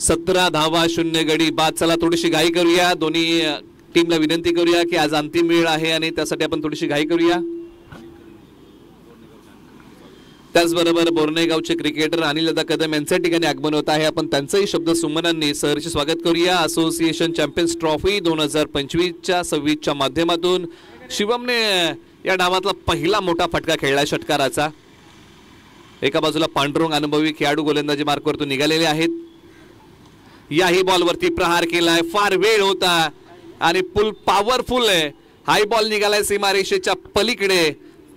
17 धावा 0 गडी बाद. चला थोडीशी घाई करूया, दोन्ही टीमला विनंती करूया की आज अंतिम वेळ आहे आणि त्यासाठी आपण थोडीशी घाई करूया. त्याचबरोबर बोर्नेगावचे क्रिकेटर अनिल दादा कदम यांच्या ठिकाणी आगमन होत आहे. आपण त्यांचंही शब्द सुमनांनी सहर्ष स्वागत करूया. असोसिएशन चॅम्पियन्स ट्रॉफी 2025च्या 26च्या माध्यमातून शिवमने या डावातला पहिला मोठा फटका खेळलाय षटकाराचा. एका बाजूला पांडुरंग अनुभवी खेळाडू गोलंदाजी मार्कवरतून निघालेले आहेत. याही बॉलवरती प्रहार केलाय, फार वेळ होता आणि फुल पॉवरफुल आहे. हाय बॉल निघालाय सीमारेषेच्या पलीकडे,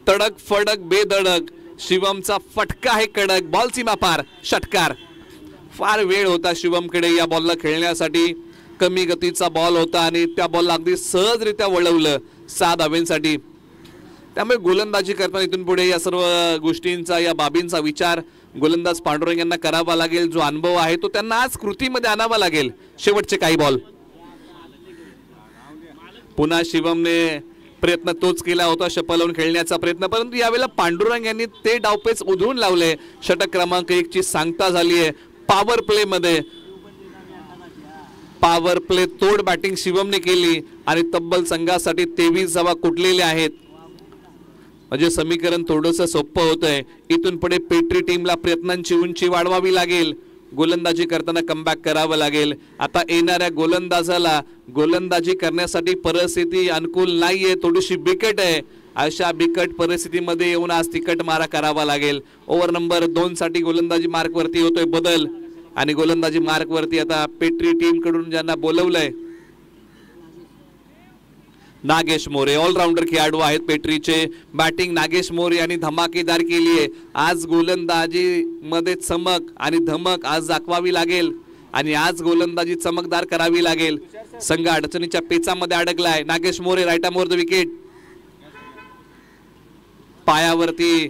तडक फडक बेधडक शिवमचा फटका आहे कडक. बॉल सीमा पार, षटकार. फार वेळ होता शिवमकडे या बॉलला खेळण्यासाठी. कमी गतीचा बॉल होता आणि त्या बॉलला अगदी सहजरित्या वळवलं 6 धावेंसाठी. त्यामुळे गोलंदाजी करताना इथून पुढे या सर्व गोष्टींचा, या बाबींचा विचार गोलंदाज पांडुरंग यांना करावा लागेल. जो अनुभव आहे तो त्यांना आज कृतीमध्ये आणावा लागेल. शेवटचे काही बॉल पुन्हा शिवमने प्रयत्न तोच केला होता, शपल लावून खेळण्याचा प्रयत्न, परंतु यावेळेला पांडुरंग यांनी ते डावपेच उधळून लावले. षटक क्रमांक 1 ची सांगता झाली आहे. पॉवर प्ले मध्ये पॉवर प्ले तोड बॅटिंग शिवमने केली आणि तब्बल संघासाठी 23 धावा कुटलेल्या आहेत. म्हणजे समीकरण थोडंसं सोपं होतंय. इथून पुढे पेटरी टीमला प्रयत्नांची उंची वाढवावी लागेल. गोलंदाजी करताना कमबॅक करावं लागेल. आता येणाऱ्या गोलंदाजाला गोलंदाजी करण्यासाठी परिस्थिती अनुकूल नाहीये, थोडीशी बिकट आहे. अशा बिकट परिस्थितीमध्ये येऊन आज तिकट मारा करावा लागेल. ओव्हर नंबर 2 साठी गोलंदाजी मार्कवरती होतोय बदल आणि गोलंदाजी मार्कवरती आता पेटरी टीम कडून ज्यांना बोलवलंय नागेश मोरे, ऑलराऊंडर खेळाडू आहेत पेटरीचे. बॅटिंग नागेश मोरे यांनी धमाकेदार केली आहे. आज गोलंदाजी मध्ये चमक आणि धमक आज दाखवावी लागेल आणि आज गोलंदाजी चमकदार करावी लागेल. संघ अडचणीच्या पेचामध्ये अडकलाय. Nagesh More, right arm over the wicket. पायावरती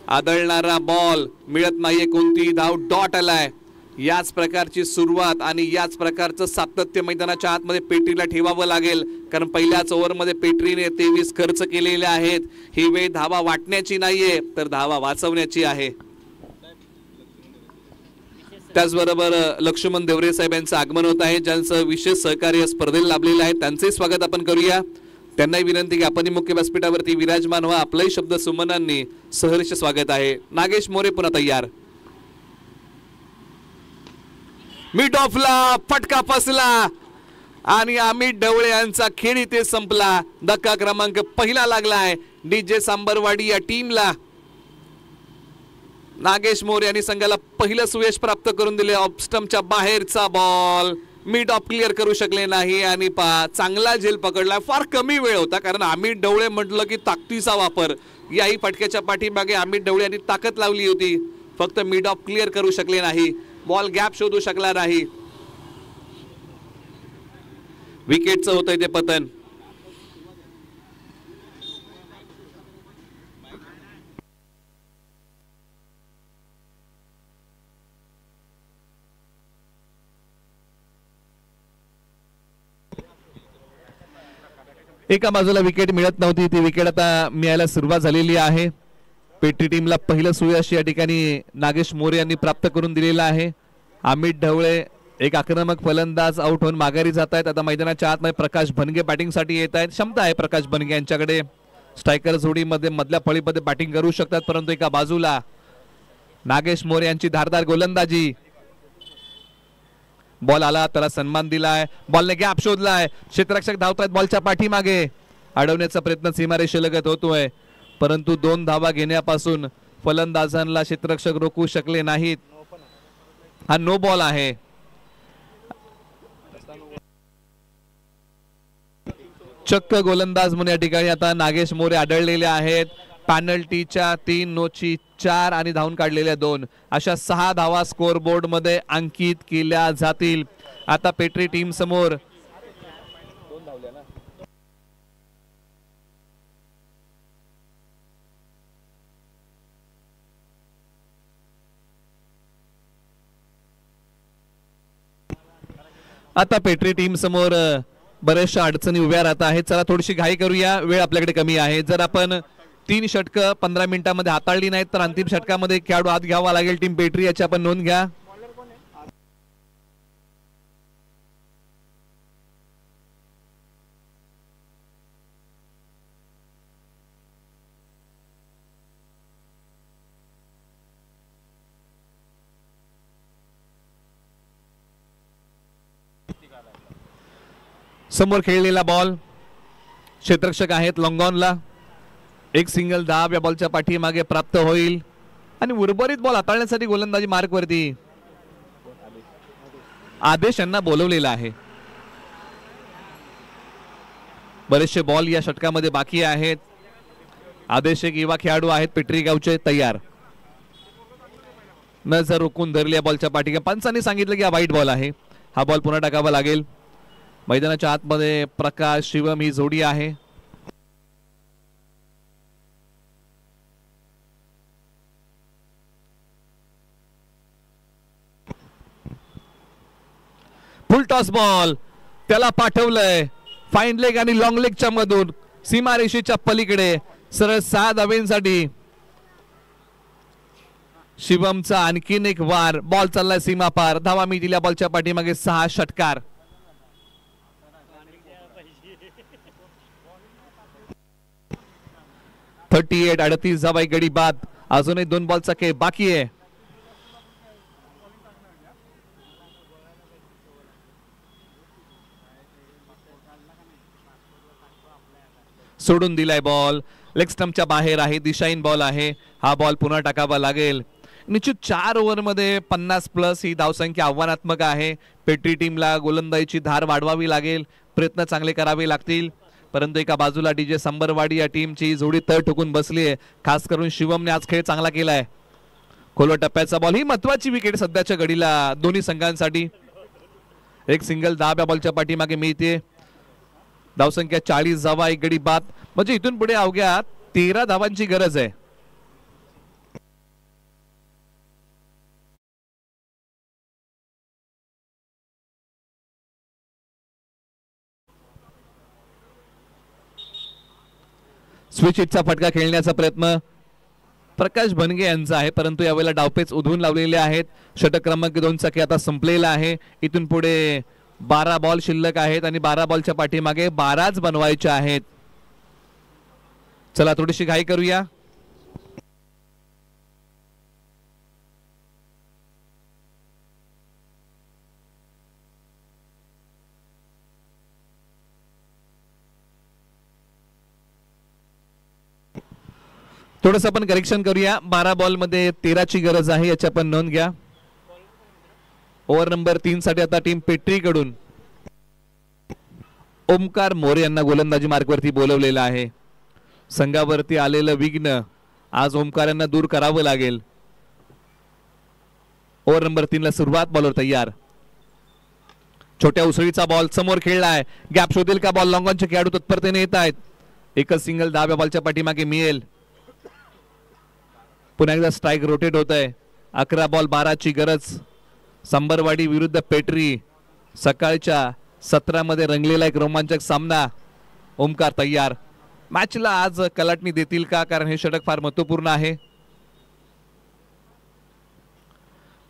आदळणारा बॉल, मिळत नाहीये कोणती धाव, डॉट आलाय. याच प्रकारची सुरुवात आणि याच प्रकारचं सातत्य मैदानाच्या आतमध्ये पेटरीला ठेवावं लागेल, कारण पहिल्याच ओव्हरमध्ये पेटरीने 23 खर्च केलेले आहेत. ही वेळ धावा वाटण्याची नाहीये तर धावा वाचवण्याची आहे. त्याचबरोबर लक्ष्मण देवरे साहेब यांचं आगमन होत आहे, ज्यांचं विशेष सहकार्य स्पर्धेला लाभलेलं आहे. त्यांचे स्वागत आपण करूया. त्यांनाही विनंती की आपण मुख्य व्यासपीठावरती विराजमान व्हा. आपलाही शब्द सुमनांनी सहर्ष स्वागत आहे. नागेश मोरे पुन्हा तयार. मिड ऑफला फटका फसला आणि अमित ढवळे यांचा खेळ इथे संपला. धक्का क्रमांक पहिला लागलाय डीजे सांबरवाडी या टीमला. नागेश मोरे यांनी संघाला पहिलं सुयश प्राप्त करून दिले. ऑफ स्टंपच्या बाहेरचा बॉल मिड ऑफ क्लिअर करू शकले नाही आणि चांगला झेल पकडला. फार कमी वेळ होता कारण अमित ढवळे म्हटलं की ताकदीचा वापर. याही फटक्याच्या पाठीमागे अमित ढवळे यांनी ताकद लावली होती. फक्त मिड ऑफ क्लिअर करू शकले नाही. बॉल गॅप शोधू शकला नाही. विकेटचं होतंय ते पतन. एका बाजूला विकेट मिळत नव्हती ती विकेट आता मिळायला सुरुवात झालेली आहे. पेटरी टीमला पहिलं सुयश या ठिकाणी नागेश मोरे यांनी प्राप्त करून दिलेलं आहे. अमित ढवळे एक आक्रमक फलंदाज आउट होऊन माघारी जात आहेत. आता मैदानाच्या आतमध्ये प्रकाश भनगे बॅटिंगसाठी येत आहेत. क्षमता आहे प्रकाश भनगे यांच्याकडे. स्ट्रायकर जोडीमध्ये मधल्या फळीमध्ये बॅटिंग करू शकतात. परंतु एका बाजूला नागेश मोरे यांची धारदार गोलंदाजी. बॉल आला त्याला सन्मान दिलाय. बॉलने गॅप शोधलाय. क्षेत्ररक्षक धावतायत बॉलच्या पाठीमागे. अडवण्याचा प्रयत्न सीमारेषेलगत होतोय परंतु 2 धावा घेण्यापासून फलंदाजांना क्षेत्ररक्षक रोखू शकले नाहीत. हा नो बॉल आहे. चक्क गोलंदाज म्हणून या ठिकाणी आता नागेश मोरे आढळलेले आहेत. पॅनल्टीच्या 3, नोची 4 आणि धावून काढलेल्या 2 अशा 6 धावा स्कोर बोर्ड मध्ये अंकित केल्या जातील. आता पेटरी टीम समोर बऱ्याचशा अडचणी उभ्या राहत आहेत. चला थोडीशी घाई करूया. वेळ आपल्याकडे कमी आहे. जर आपण 3 षटकं 15 मिनिटांमध्ये हाताळली नाहीत तर अंतिम षटकामध्ये खेळाडू आत घ्यावा लागेल. टीम पेटरी याची आपण नोंद घ्या. समोर खेळलेला बॉल क्षेत्ररक्षक आहेत लॉंगॉनला. एक सिंगल धाव या बॉलच्या पाठीमागे प्राप्त होईल आणि उर्वरित बॉल हाताळण्यासाठी गोलंदाजी मार्कवरती आदेश यांना बोलवलेला आहे. बरेचसे बॉल या षटकामध्ये बाकी आहेत. आदेश एक युवा खेळाडू आहेत पेटरी गावचे तयार. नजर रोखून धरली या बॉलच्या पाठीमागे. पंचांनी सांगितलं की हा वाईट बॉल आहे. हा बॉल पुन्हा टाकावा लागेल. मैदानाच्या आतमध्ये प्रकाश शिवम ही जोडी आहे. फुल टॉस बॉल त्याला पाठवलंय फाईन लेग आणि लॉंग लेगच्या मधून सीमारेषेच्या पलीकडे सरळ 6 धावेंसाठी. शिवमचा आणखीन एक वार. बॉल चाललाय सीमा पार. धावा मी दिल्या बॉलच्या पाठीमागे 6 षटकार. .38 38 धावा गडी बाद. अजूनही 2 बॉलचा खेळ बाकी आहे. सोडून दिलाय बॉल. लेग स्टंपच्या बाहेर आहे. दिशाहीन बॉल आहे. हा बॉल पुन्हा टाकावा लागेल. निश्चित 4 ओव्हरमध्ये 50+ ही धावसंख्या आव्हानात्मक आहे. पेटरी टीमला गोलंदाजीची धार वाढवावी लागेल. प्रयत्न चांगले करावे लागतील. परंतु एका बाजूला डीजे सांबरवाडी या टीमची जोडी तळ ठोकून बसली आहे. खास करून शिवमने आज खेळ चांगला केलाय. खोलवर टप्प्याचा बॉल ही महत्वाची विकेट सध्याच्या घडीला दोन्ही संघांसाठी. एक सिंगल धाव या बॉलच्या पाठीमागे मिळते. धावसंख्या 40 धावा गडी बाद. म्हणजे इथून पुढे अवघ्या 13 धावांची गरज आहे. स्विच हिटचा फटका खेळण्याचा प्रयत्न प्रकाश भनगे यांचा आहे. परंतु यावेळेला डावपेच उधळून लावलेले आहेत. षटक क्रमांक 2 चा खेळ आता संपलेला आहे. इथून पुढे 12 बॉल शिल्लक आहेत आणि 12 बॉलच्या पाठीमागे 12च बनवायचे आहेत. चला थोडीशी घाई करूया. थोडस आपण करेक्शन करूया. 12 बॉल मध्ये 13 ची गरज आहे, याची आपण नोंद घ्या. ओव्हर नंबर 3 साठी आता टीम पेट्री कडून ओमकार मोरे यांना गोलंदाजी मार्कवरती बोलवलेलं आहे. संघावरती आलेलं विघ्न आज ओमकार यांना दूर करावं लागेल. ओव्हर नंबर 3 ला सुरुवात. बॉलर तयार. छोट्या उसळीचा बॉल समोर खेळलाय. गॅप शोधेल का बॉल? लॉंग ऑनचे खेळाडू तत्परतेने येत आहेत. एकच सिंगल 10व्या बॉलच्या पाठीमागे मिळेल. पुन्हा एकदा स्ट्राइक रोटेट होत आहे. 11 बॉल 12 ची गरज. संबरवाडी विरुद्ध पेट्री सकाळच्या 17 मध्ये रंगलेला एक रोमांचक सामना. ओमकार तयार. मॅचला आज कलाटणी देतील का? कारण हे षटक फार महत्वपूर्ण आहे.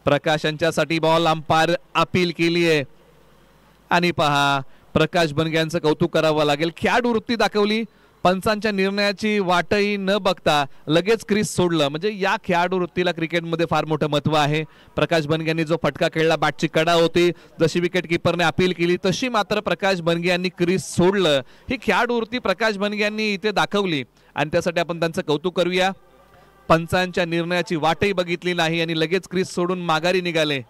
प्रकाश यांच्यासाठी बॉल. अंपायर अपील केली आहे आणि पहा प्रकाश बनगे यांचं कौतुक करावं लागेल. खेळाडू वृत्ती दाखवली. पंचांच्या निर्णयाची वाटही न बघता लगेच क्रीज सोडलं. म्हणजे या खेळाडू वृत्तीला क्रिकेटमध्ये फार मोठं महत्व आहे. प्रकाश बनगे यांनी जो फटका खेळला, बॅटची कडा होती, जशी विकेट किपरने अपील केली तशी मात्र प्रकाश बनगे यांनी क्रीज सोडलं. ही खेळाडू वृत्ती प्रकाश बनगे यांनी इथे दाखवली आणि त्यासाठी आपण त्यांचं कौतुक करूया. पंचांच्या निर्णयाची वाटही बघितली नाही आणि लगेच क्रीज सोडून माघारी निघाले.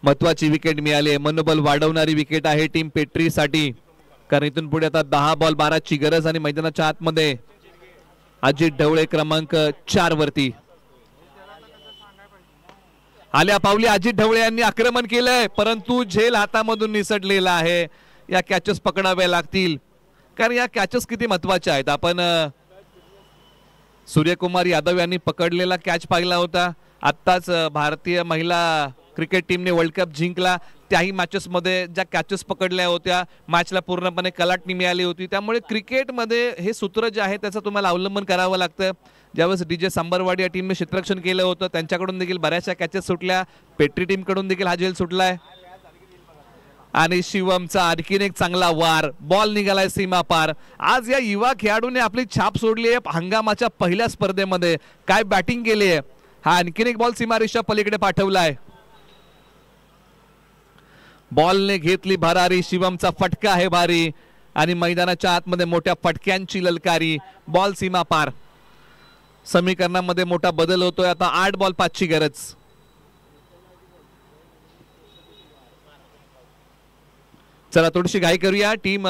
महत्वाची विकेट मिळाली. मनोबल वाढवणारी विकेट आहे टीम पेट्री साठी. कारण इथून पुढे आता 10 बॉल 12 ची गरज आणि मैदानाच्या आतमध्ये अजित ढवळे क्रमांक 4 वरती आल्या पावली. अजित ढवळे यांनी आक्रमण केलंय परंतु झेल हातामधून निसटलेला आहे. या कॅचेस पकडाव्या लागतील कारण या कॅचेस किती महत्वाच्या आहेत. आपण सूर्यकुमार यादव यांनी पकडलेला कॅच पाहिला होता. आत्ताच भारतीय महिला क्रिकेट टीमने वर्ल्ड कप जिंकला. त्याही मॅचेस मध्ये ज्या कॅचेस पकडल्या होत्या मॅचला पूर्णपणे कलाटणी मिळाली होती. त्यामुळे क्रिकेटमध्ये हे सूत्र जे आहे त्याचं तुम्हाला अवलंबन करावं लागतं. ज्यावेळेस DJ सांबरवाडी या टीमने क्षेत्ररक्षण केलं होतं त्यांच्याकडून देखील बऱ्याचशा कॅचेस सुटल्या. पेट्री टीम कडून देखील हा झेल सुटलाय आणि शिवमचा आणखीन एक चांगला वार. बॉल निघालाय सीमा पार. आज या युवा खेळाडूने आपली छाप सोडली आहे हंगामाच्या पहिल्या स्पर्धेमध्ये. काय बॅटिंग केली आहे. हा आणखीन एक बॉल सीमारेषा पलीकडे पाठवलाय. बॉलने घेतली भरारी. शिवमचा फटका आहे भारी आणि मैदानाच्या आतमध्ये मोठ्या फटक्यांची ललकारी. बॉल सीमा पार. समीकरणामध्ये मोठा बदल होतोय. आता 8 बॉल 5 ची गरज. चला थोडीशी घाई करूया. टीम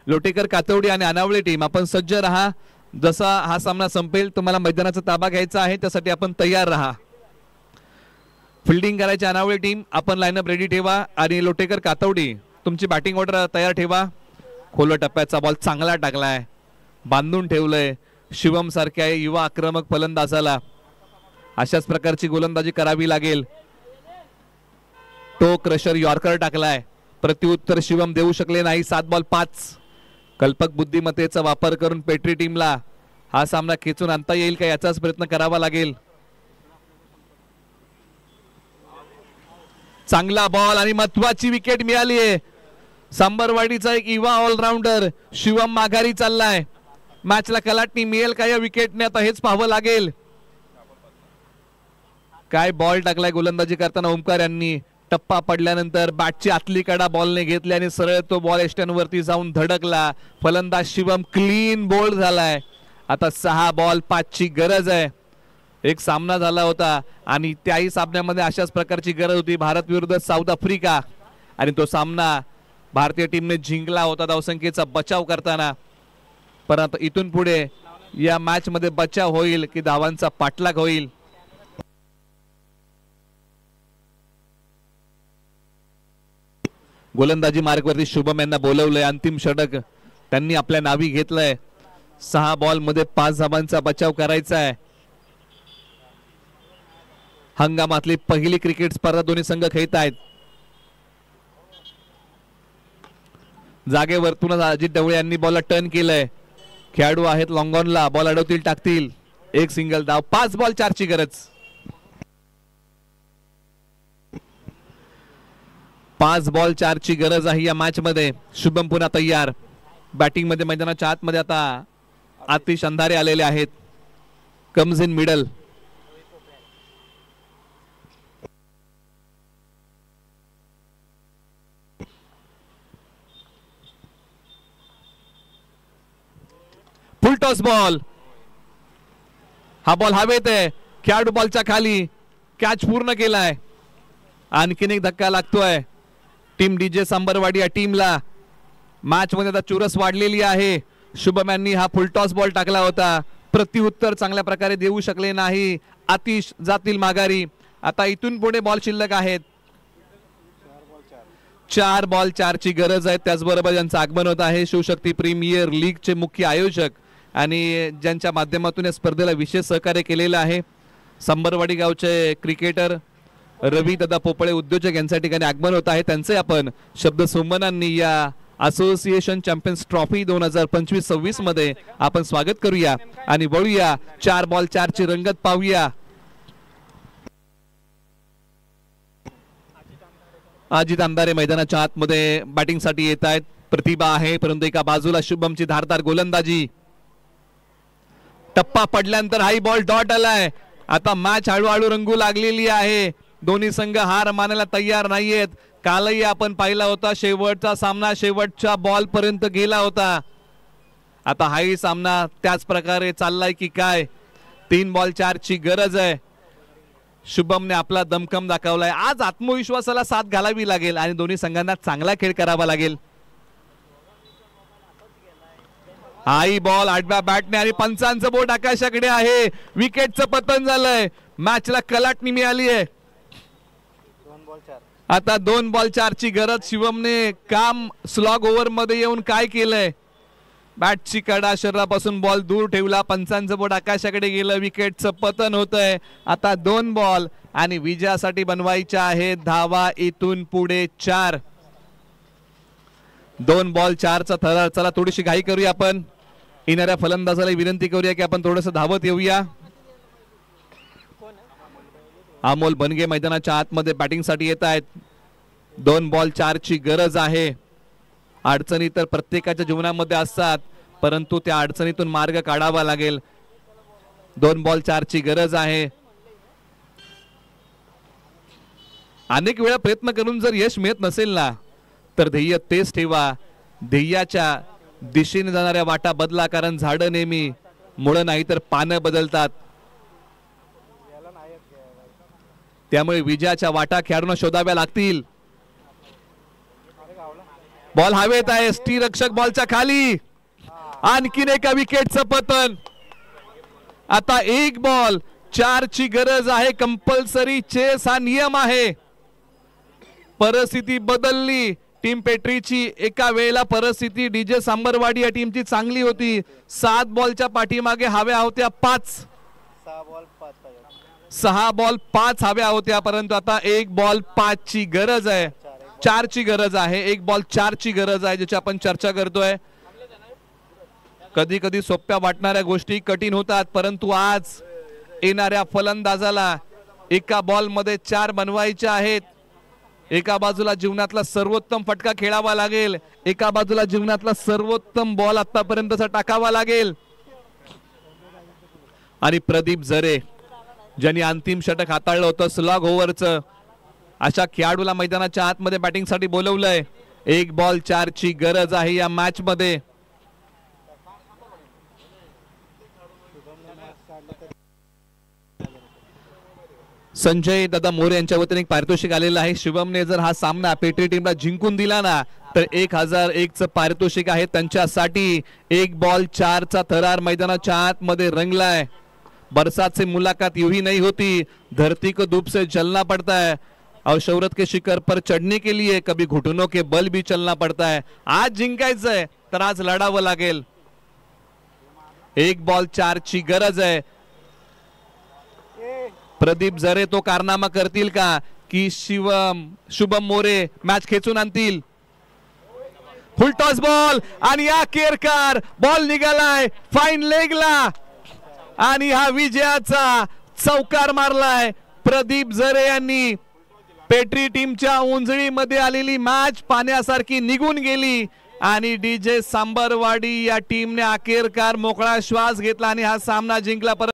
लोटेकर कातवडी आणि अनावळे टीम आपण सज्ज राहा. जसा हा सामना संपेल तुम्हाला मैदानाचा ताबा घ्यायचा आहे त्यासाठी आपण तयार राहा. फिल्डिंग करायची अनावळे टीम आपण लाईनअप रेडी ठेवा आणि लोटेकर कातवडी तुमची बॅटिंग ऑर्डर तयार ठेवा. खोल टप्प्याचा बॉल चांगला टाकलाय. बांधून ठेवलंय शिवम सारख्या युवा आक्रमक फलंदाजाला. अशाच प्रकारची गोलंदाजी करावी लागेल. टो क्रशर यॉर्कर टाकलाय. प्रत्युत्तर शिवम देऊ शकले नाही. 7 बॉल 5. कल्पक बुद्धिमत्तेचा वापर करून पेट्री टीमला हा सामना खेचून आणता येईल का याचाच प्रयत्न करावा लागेल. चांगला बॉल आणि महत्वाची विकेट मिळाली आहे. सांबरवाडीचा एक युवा ऑलराऊंडर शिवम माघारी चाललाय. मॅचला कलाटणी मिळेल का या विकेटने आता हेच पाहावं लागेल. काय बॉल टाकलाय गोलंदाजी करताना ओमकार यांनी. टप्पा पडल्यानंतर बॅटची आतली कडा बॉलने घेतली आणि सरळ तो बॉल एस्टनवरती जाऊन धडकला. फलंदाज शिवम क्लीन बोल्ड झालाय. आता 6 बॉल 5 ची गरज आहे. एक सामना झाला होता आणि त्याही सामन्यामध्ये अशाच प्रकारची गरज होती. भारत विरुद्ध साऊथ आफ्रिका आणि तो सामना भारतीय टीमने जिंकला होता धावसंख्येचा बचाव करताना. परंतु इथून पुढे या मॅच मध्ये बचाव होईल की धावांचा पाठलाग होईल. गोलंदाजी मार्गवरती शुभम यांना बोलवलंय. अंतिम षटक त्यांनी आपल्या नावी घेतलंय. 6 बॉल मध्ये 5 धावांचा बचाव करायचा आहे. हंगामातली पहिली क्रिकेट स्पर्धा दोन्ही संघ खेळत आहेत. जागेवरतून अजित ढवळे यांनी बॉलला टर्न केलंय. खेळाडू आहेत लॉंग ऑनला. बॉल अडवतील टाकतील. एक सिंगल धाव. 5 बॉल 4 ची गरज. 5 बॉल 4 ची गरज आहे या मॅच मध्ये. शुभम पुन्हा तयार. बॅटिंग मध्ये मैदानाच्या आतमध्ये आता आतिश अंधारे आलेले आहेत. Comes in middle. Full toss ball. हा बॉल हवेत आहे. खेळाडू बॉलच्या खाली. कॅच पूर्ण केलाय. आणखीन एक धक्का लागतोय टीम डीजे सांबरवाडी या टीमला. मॅच मध्ये आता चुरस वाढलेली आहे. शुभम यांनी हा फुलटॉस बॉल टाकला होता. प्रत्युत्तर चांगल्या प्रकारे देऊ शकले नाही. आतिश जातील माघारी. आता इथून पुढे बॉल शिल्लक आहेत. 4 बॉल 4 ची गरज आहे. त्याचबरोबर ज्यांचं आगमन होत आहे शिवशक्ती प्रीमियर लीगचे मुख्य आयोजक आणि ज्यांच्या माध्यमातून या स्पर्धेला विशेष सहकार्य केलेलं आहे सांबरवाडी गावचे क्रिकेटर रवी दादा पोपळे उद्योजक यांच्या ठिकाणी आगमन होत आहे. त्यांचे आपण शब्द सुमनांनी या असोसिएशन चॅम्पियन्स ट्रॉफी 2025-26 मध्ये आपण स्वागत करूया आणि वळूया 4 बॉल 4 ची रंगत पाहूया. अजित अंधारे मैदानाच्या आतमध्ये बॅटिंग साठी येत आहेत. प्रतिभा आहे परंतु एका बाजूला शुभमची धारदार गोलंदाजी. टप्पा पडल्यानंतर हाई बॉल डॉट आलाय. आता मॅच हळूहळू रंगू लागलेली आहे. दोन्ही संघ हार मानायला तयार नाहीयेत. कालही आपण पाहिला होता शेवटचा सामना शेवटच्या बॉल पर्यंत गेला होता. आता हाही सामना त्याच प्रकारे चाललाय की काय. 3 बॉल 4 ची गरज आहे. शुभमने आपला दमखम दाखवलाय. आज आत्मविश्वासाला साथ घालावी लागेल आणि दोन्ही संघांना चांगला खेळ करावा लागेल. हाई बॉल आडव्या बॅटने आणि पंचांचं बोट आकाशाकडे आहे. विकेटचं पतन झालंय. मॅचला कलाटणी मिळाली आहे. आता 2 बॉल 4 ची गरज. शिवमने काम स्लॉग ओव्हर मध्ये येऊन काय केलंय. बॅटची कडा शरीरापासून बॉल दूर ठेवला. पंचांचं बोट आकाशाकडे गेलं. विकेटचं पतन होतंय. आता 2 बॉल आणि विजयासाठी बनवायच्या आहेत धावा. इथून पुढे 4. 2 बॉल 4 चा थरार. चला थोडीशी घाई करूया आपण. येणाऱ्या फलंदाजाला विनंती करूया की आपण थोडंसं धावत येऊया. अमोल बनगे मैदानाच्या आतमध्ये बॅटिंग साठी येत आहेत. 2 बॉल 4 ची गरज आहे. अडचणी तर प्रत्येकाच्या जीवनामध्ये असतात परंतु त्या अडचणीतून मार्ग काढावा लागेल. 2 बॉल 4 ची गरज आहे. अनेक वेळा प्रयत्न करून जर यश मिळत नसेल ना तर ध्येय तेच ठेवा. ध्येयाच्या दिशेने जाणाऱ्या वाटा बदला कारण झाडं नेहमी मुळं नाही तर पानं बदलतात. त्यामुळे विजयाच्या वाटा खेळाडूंना शोधाव्या लागतील. बॉल हवेत आहे. स्टी रक्षक बॉलच्या खाली. आणखीन एका विकेटचं पतन. आता 1 बॉल 4 ची गरज आहे. कंपल्सरी चेस हा नियम आहे. परिस्थिती बदलली टीम पेट्रीची. एका वेळेला परिस्थिती डीजे सांबरवाडी या टीमची चांगली होती. 7 बॉलच्या पाठीमागे हव्या होत्या 5. 6 बॉल 5 हव्या होत्या परंतु आता 1 बॉल 5 ची गरज आहे. 4 ची गरज आहे. 1 बॉल 4 ची गरज आहे ज्याची आपण चर्चा करतोय. कधी कधी सोप्या वाटणाऱ्या गोष्टी कठीण होतात परंतु आज येणाऱ्या फलंदाजाला एका बॉल मध्ये 4 बनवायचे आहेत. एका बाजूला जीवनातला सर्वोत्तम फटका खेळावा लागेल. एका बाजूला जीवनातला सर्वोत्तम बॉल आतापर्यंतचा टाकावा लागेल. आणि प्रदीप जरे ज्यांनी अंतिम षटक हाताळलं होतं स्लॉग ओव्हरचं अशा खेळाडूला मैदानाच्या आतमध्ये बॅटिंग साठी बोलवलंय. 1 बॉल 4 ची गरज आहे या मॅच मध्ये. संजय दादा मोरे यांच्या वतीने एक पारितोषिक आलेलं आहे. शिवमने जर हा सामना पेट्री टीमला जिंकून दिला ना तर 1001 चं पारितोषिक आहे त्यांच्यासाठी. 1 बॉल 4 चा थरार मैदानाच्या आतमध्ये रंगलाय. बरसात से मुलाकात यूं ही नहीं होती. धरती को धूप से जलना पड़ता है और शौहरत के शिखर पर चढ़ने के लिए कभी घुटनों के बल भी चलना पड़ता है. आज जिंकायचंय तर आज लढावं लागेल. 1 बॉल 4 ची गरज आहे. प्रदीप जरे तो कारनामा करतील का की शुभम मोरे मॅच खेचून आणतील. फुल टॉस बॉल आणि या केरकार बॉल निघालाय फाईन लेगला आणि हा विजयाचा चौकार मारलाय प्रदीप जरे यांनी. पेट्री टीमच्या उंजळीमध्ये आलेली मॅच पाण्यासारखी निघून गेली आणि DJ सांबरवाडी या टीमने अखेरकार मोकळा श्वास घेतला आणि हा सामना जिंकला.